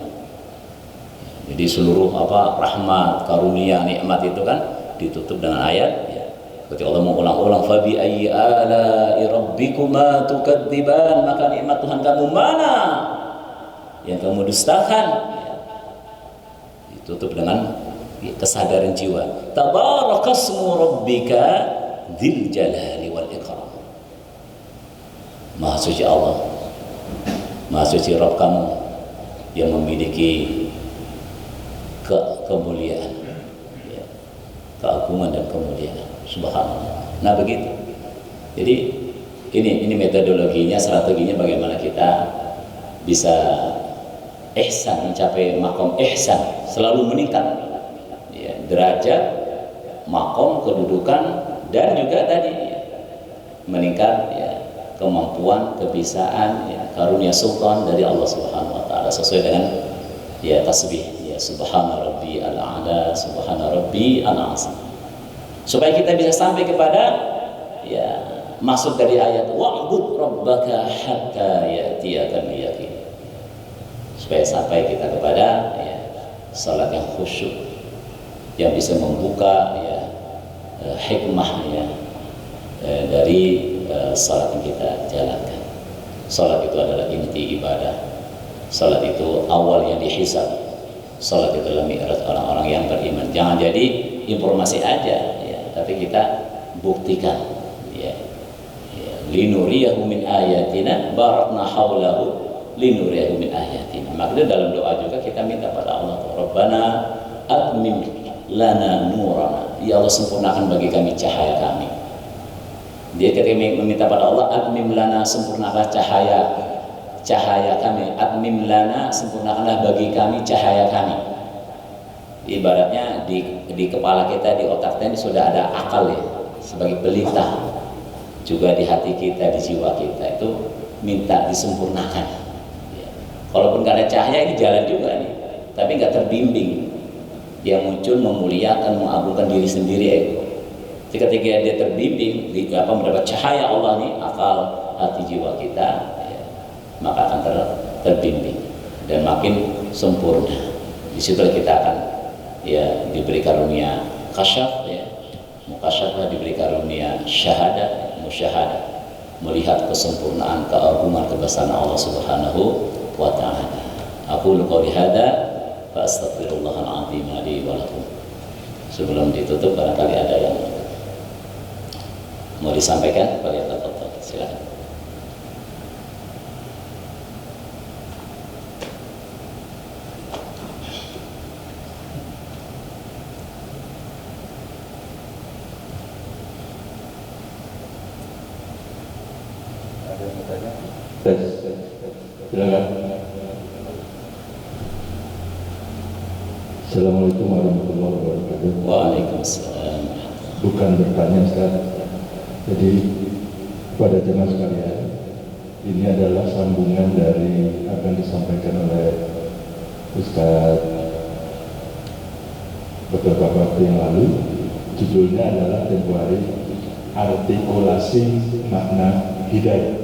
Jadi seluruh rahmat, karunia, nikmat itu kan ditutup dengan ayat ya. Ketika Allah mengulang-ulang fabi ayyi ala'i rabbikuma tukadziban, maka nikmat Tuhan kamu mana yang kamu dustakan ya. Ditutup dengan kesadaran jiwa. Tabarakasmu rabbika dzil jalali wal ikram. Maha suci Allah, Maha suci Rabb kamu yang memiliki kemuliaan ya, keagungan dan kemuliaan, subhanallah. Nah begitu. Jadi ini metodologinya, strateginya bagaimana kita bisa ihsan, mencapai makom ihsan, selalu meningkat ya, derajat, makom, kedudukan, dan juga tadi ya, meningkat ya, kemampuan, kebisaan ya, karunia sultan dari Allah Subhanahu wa taala sesuai dengan ya tasbih ya, subhana rabbi al-a'la, subhana rabbi al-azim. Supaya kita bisa sampai kepada ya, masuk dari ayat wa'bud rabbaka hatta ya'tiyakal yaqin. Supaya sampai kita kepada ya, salat yang khusyuk yang bisa membuka ya, hikmah ya, dari salat yang kita jalankan. Salat itu adalah inti ibadah. Salat itu awal yang dihisab. Salat itu adalah mi'raj orang-orang yang beriman. Jangan jadi informasi aja ya, tapi kita buktikan ya. Linuriyahu min ayatina barakna haulahu linuriyahu min ayatina. Makanya dalam doa juga kita minta pada Allah, Rabbana atmim lana nurana, ya Allah sempurnakan bagi kami cahaya kami. Dia ketika meminta pada Allah, atmim lana, sempurnakan cahaya kami. Atmim lana, sempurnakanlah bagi kami cahaya kami. Ibaratnya di kepala kita, di otak kita ini sudah ada akal ya, sebagai pelita. Juga di hati kita, di jiwa kita itu minta disempurnakan ya. Kalaupun nggak ada cahaya, ini jalan juga nih, tapi nggak terbimbing. Yang muncul memuliakan, mengagungkan diri sendiri ego. Ketika dia terbimbing, mendapat cahaya Allah nih, akal hati jiwa kita ya, maka akan terbimbing dan makin sempurna. Di situ kita akan ya diberi karunia kasyaf ya, mukasyafah, diberi karunia syahadah, musyahadah, melihat kesempurnaan, keagungan, kebesaran Allah Subhanahu wa taala. Aku qouli hada fa astaghfirullahal azim li wa lakum. Sebelum ditutup barangkali ada yang mau disampaikan, silakan. Ada yang bertanya? Silakan. Assalamualaikum warahmatullahi wabarakatuh. Waalaikumsalam. Bukan bertanya Ustaz. Jadi pada jemaah sekalian, ini adalah sambungan dari apa yang disampaikan oleh Ustaz beberapa waktu yang lalu. Judulnya adalah tempo hari artikulasi makna hidayah.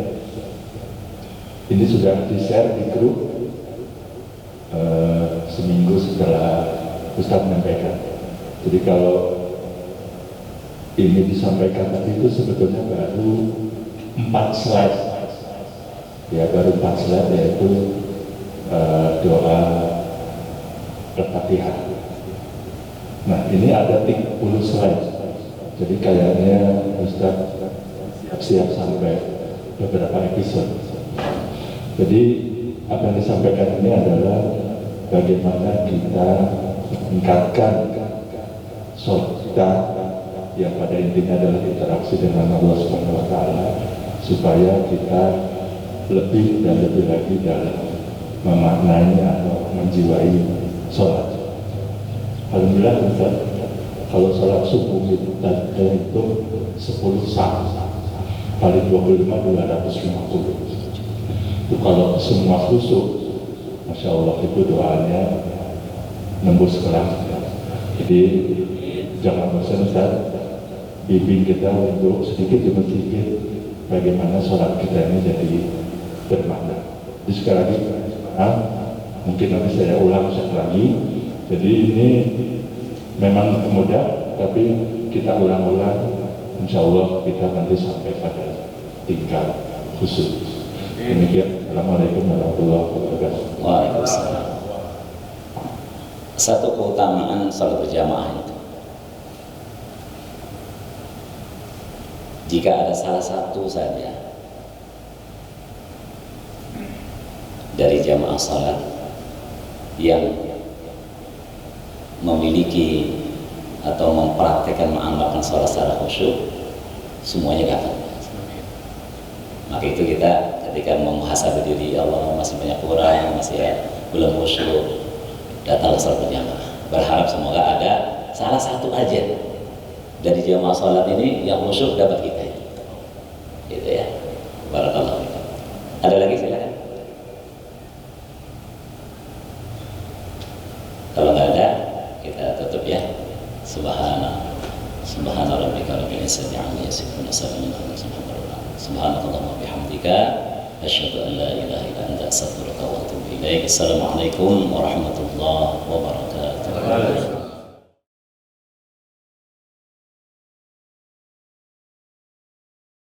Ini sudah di-share di grup seminggu setelah Ustaz menyampaikan. Jadi kalau ini disampaikan tadi itu sebetulnya baru 4 slide. Ya, baru 4 slide, yaitu doa Al-Fatihah. Nah, ini ada 30 slide. Jadi kayaknya Ustaz siap-siap sampai beberapa episode. Jadi apa yang disampaikan ini adalah bagaimana kita meningkatkan sholat kita yang pada intinya adalah interaksi dengan Allah Subhanahu wa Ta'ala, supaya kita lebih dan lebih lagi dalam memaknai atau menjiwai sholat. Alhamdulillah Ustaz, kalau sholat subuh itu tadi itu 10 sah kali 25 250. Itu kalau semua khusyuk, Masya Allah, itu doanya nembus kelas. Jadi jangan bosan Ustaz, bimbing kita untuk sedikit demi sedikit bagaimana sholat kita ini jadi bermakna. Jadi sekali lagi, mungkin nanti saya ulang sekali lagi. Jadi ini memang mudah, tapi kita ulang-ulang, insya Allah kita nanti sampai pada tingkat khusus. Demikian. Assalamualaikum warahmatullahi wabarakatuh. Waalaikumsalam. Satu keutamaan sholat berjamaah itu, jika ada salah satu saja dari jamaah sholat yang memiliki atau mempraktekkan mengamalkan sholat secara khusyuk, semuanya dapat. Maka itu kita ketika memuhasabah diri, ya Allah masih banyak kurang, masih belum khusyuk, datang ke sholat berjamaah. Berharap semoga ada salah satu aja dari jamaah sholat ini yang khusyuk dapat kita. Gitu ya. Barakallahu fikum. Ada lagi, silakan. Kalau nggak ada, kita tutup ya. Subhana rabbika rabbil izzati amma yasifun wa salamun alal mursalin. Subhanakallahumma wa bihamdika asyhadu an la ilaha illa anta astaghfiruka wa atubu ilaik. Assalamualaikum warahmatullahi wabarakatuh.